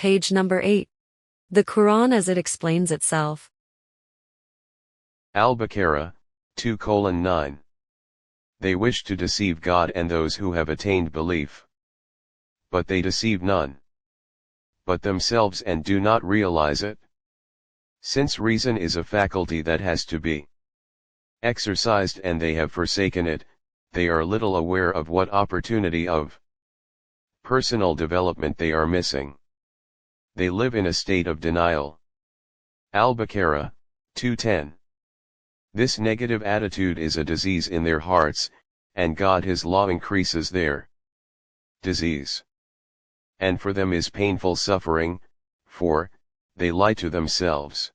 Page number 8. The Quran as it explains itself. Al-Baqarah, 2:9. They wish to deceive God and those who have attained belief. But they deceive none but themselves and do not realize it. Since reason is a faculty that has to be exercised and they have forsaken it, they are little aware of what opportunity of personal development they are missing. They live in a state of denial. Al-Baqarah, 2:10. This negative attitude is a disease in their hearts, and God His law increases their disease. And for them is painful suffering, for they lie to themselves.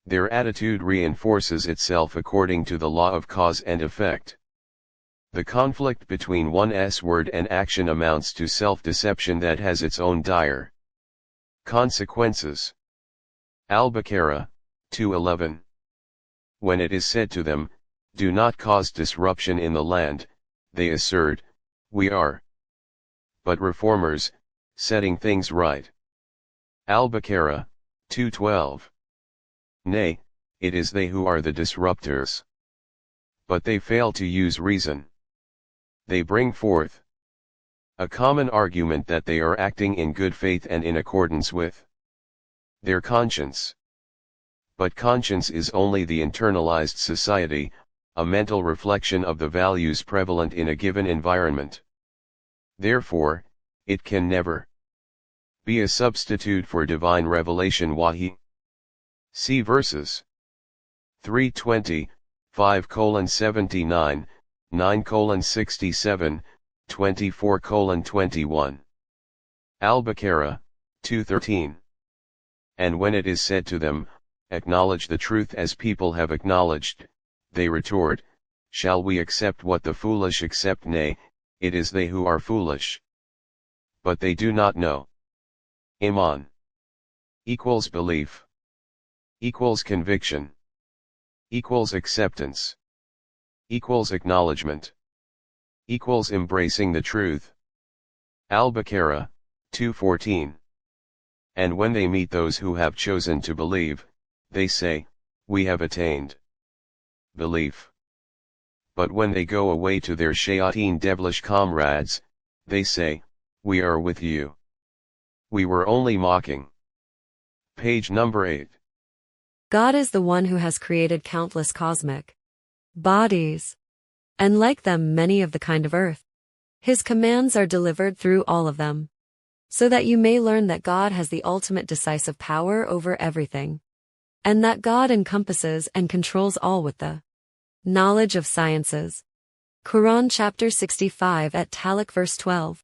Their attitude reinforces itself according to the law of cause and effect. The conflict between one's word and action amounts to self-deception that has its own dire consequences. Al-Baqarah, 2:11. When it is said to them, "Do not cause disruption in the land," they assert, "We are but reformers, setting things right." Al-Baqarah, 2:12. Nay, it is they who are the disruptors. But they fail to use reason. They bring forth a common argument that they are acting in good faith and in accordance with their conscience. But conscience is only the internalized society, a mental reflection of the values prevalent in a given environment. Therefore, it can never be a substitute for divine revelation wahi. See verses 3:20, 5:79, 9:67, 24:21. Al-Baqarah, 2:13. And when it is said to them, "Acknowledge the truth as people have acknowledged," they retort, "Shall we accept what the foolish accept?" Nay, it is they who are foolish. But they do not know. Iman equals belief, equals conviction, equals acceptance, equals acknowledgement, equals embracing the truth. Al-Baqarah, 2:14. And when they meet those who have chosen to believe, they say, "We have attained belief." But when they go away to their shayateen devilish comrades, they say, "We are with you. We were only mocking." Page number 8. God is the one who has created countless cosmic bodies, and like them many of the kind of earth. His commands are delivered through all of them, so that you may learn that God has the ultimate decisive power over everything, and that God encompasses and controls all with the knowledge of sciences. Quran chapter 65 at Talaq verse 12.